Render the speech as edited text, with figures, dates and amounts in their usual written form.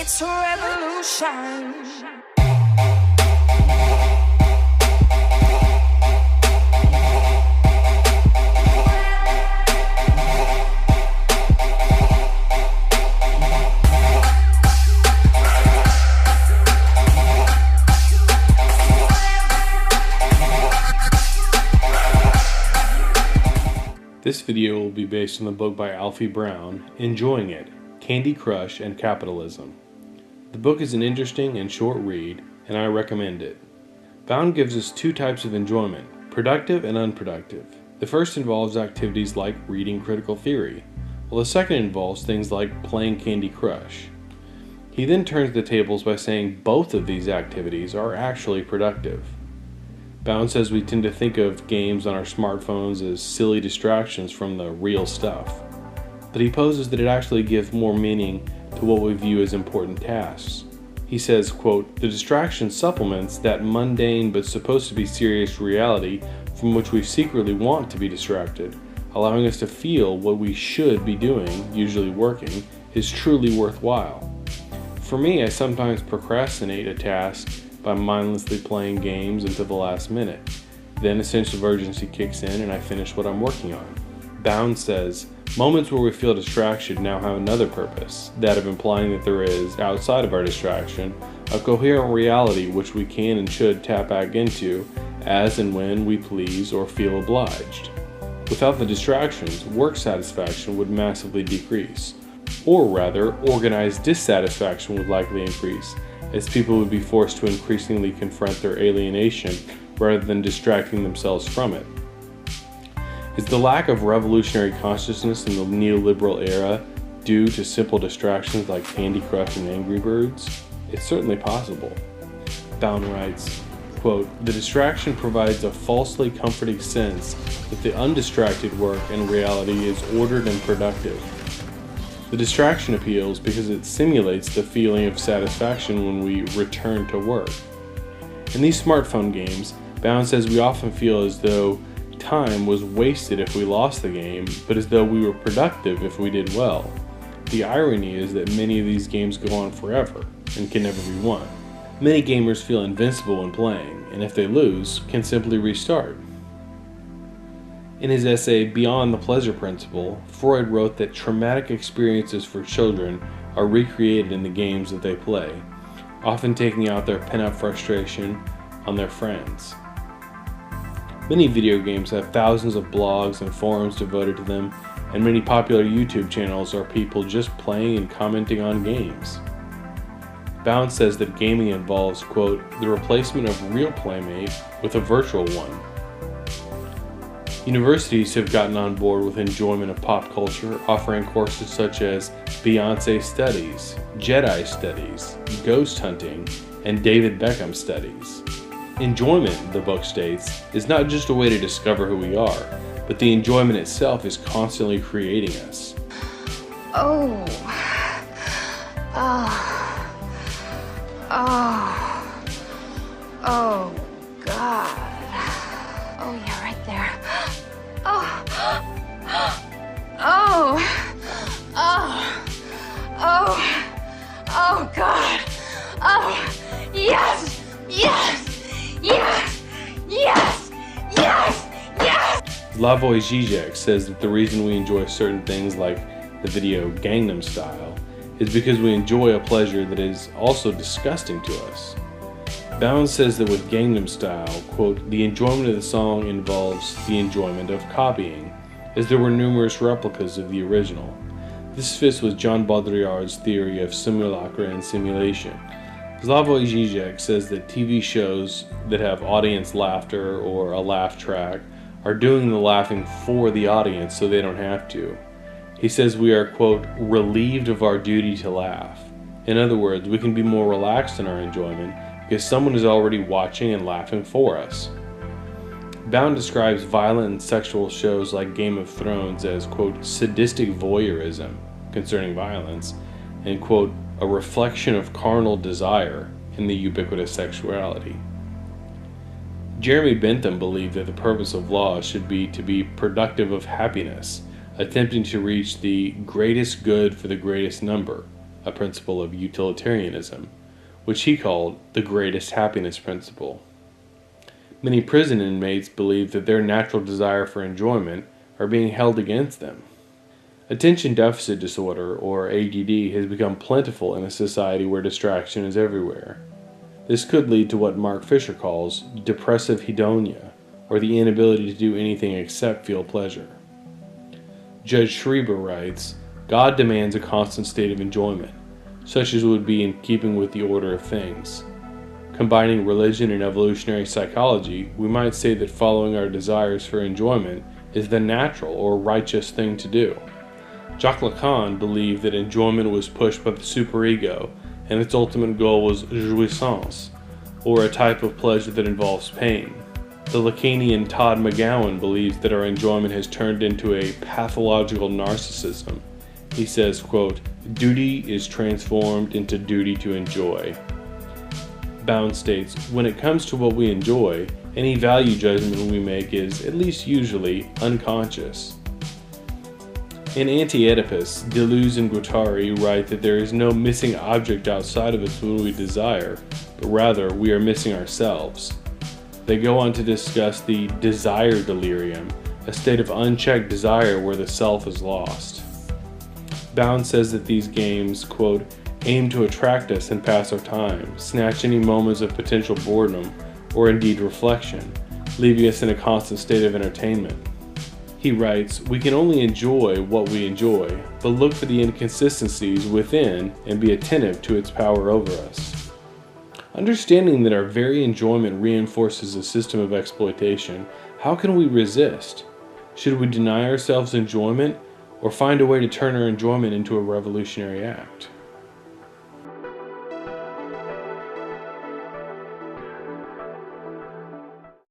It's a revolution. This video will be based on the book by Alfie Bown, Enjoying It, Candy Crush and Capitalism. The book is an interesting and short read, and I recommend it. Bown gives us two types of enjoyment, productive and unproductive. The first involves activities like reading critical theory, while the second involves things like playing Candy Crush. He then turns the tables by saying both of these activities are actually productive. Bown says we tend to think of games on our smartphones as silly distractions from the real stuff, but he poses that it actually gives more meaning to what we view as important tasks. He says, quote, "The distraction supplements that mundane but supposed to be serious reality from which we secretly want to be distracted, allowing us to feel what we should be doing, usually working, is truly worthwhile. For me, I sometimes procrastinate a task by mindlessly playing games until the last minute. Then a sense of urgency kicks in and I finish what I'm working on." Bown says, moments where we feel distraction now have another purpose, that of implying that there is, outside of our distraction, a coherent reality which we can and should tap back into as and when we please or feel obliged. Without the distractions, work satisfaction would massively decrease, or rather, organized dissatisfaction would likely increase, as people would be forced to increasingly confront their alienation rather than distracting themselves from it. Is the lack of revolutionary consciousness in the neoliberal era due to simple distractions like Candy Crush and Angry Birds? It's certainly possible. Bown writes, quote, "The distraction provides a falsely comforting sense that the undistracted work in reality is ordered and productive. The distraction appeals because it simulates the feeling of satisfaction when we return to work. In these smartphone games, Bown says we often feel as though time was wasted if we lost the game, but as though we were productive if we did well. The irony is that many of these games go on forever and can never be won. Many gamers feel invincible when playing, and if they lose, can simply restart." In his essay, Beyond the Pleasure Principle, Freud wrote that traumatic experiences for children are recreated in the games that they play, often taking out their pent-up frustration on their friends. Many video games have thousands of blogs and forums devoted to them, and many popular YouTube channels are people just playing and commenting on games. Bown says that gaming involves, quote, "the replacement of a real playmate with a virtual one." Universities have gotten on board with enjoyment of pop culture, offering courses such as Beyoncé Studies, Jedi Studies, Ghost Hunting, and David Beckham Studies. Enjoyment, the book states, is not just a way to discover who we are, but the enjoyment itself is constantly creating us. Oh, God. Oh, yeah, right there. Oh, God. Oh, yes, yes, yes, yes, yes, yes. Slavoj Žižek says that the reason we enjoy certain things like the video Gangnam Style is because we enjoy a pleasure that is also disgusting to us. Bown says that with Gangnam Style, quote, "the enjoyment of the song involves the enjoyment of copying, as there were numerous replicas of the original. This fits with John Baudrillard's theory of simulacra and simulation." Slavoj Žižek says that TV shows that have audience laughter or a laugh track are doing the laughing for the audience so they don't have to. He says we are, quote, "relieved of our duty to laugh." In other words, we can be more relaxed in our enjoyment because someone is already watching and laughing for us. Bown describes violent and sexual shows like Game of Thrones as, quote, "sadistic voyeurism" concerning violence, and, quote, "a reflection of carnal desire in the ubiquitous sexuality." Jeremy Bentham believed that the purpose of law should be to be productive of happiness, attempting to reach the greatest good for the greatest number, a principle of utilitarianism, which he called the greatest happiness principle. Many prison inmates believe that their natural desire for enjoyment are being held against them. Attention deficit disorder, or ADD, has become plentiful in a society where distraction is everywhere. This could lead to what Mark Fisher calls depressive hedonia, or the inability to do anything except feel pleasure. Judge Schreiber writes, God demands a constant state of enjoyment, such as would be in keeping with the order of things. Combining religion and evolutionary psychology, we might say that following our desires for enjoyment is the natural or righteous thing to do. Jacques Lacan believed that enjoyment was pushed by the superego, and its ultimate goal was jouissance, or a type of pleasure that involves pain. The Lacanian Todd McGowan believes that our enjoyment has turned into a pathological narcissism. He says, quote, duty is transformed into duty to enjoy. Bown states, when it comes to what we enjoy, any value judgment we make is, at least usually, unconscious. In Anti-Oedipus, Deleuze and Guattari write that there is no missing object outside of us when we desire, but rather we are missing ourselves. They go on to discuss the desire delirium, a state of unchecked desire where the self is lost. Bown says that these games, quote, aim to attract us and pass our time, snatch any moments of potential boredom, or indeed reflection, leaving us in a constant state of entertainment. He writes, we can only enjoy what we enjoy, but look for the inconsistencies within and be attentive to its power over us. Understanding that our very enjoyment reinforces a system of exploitation, how can we resist? Should we deny ourselves enjoyment, or find a way to turn our enjoyment into a revolutionary act?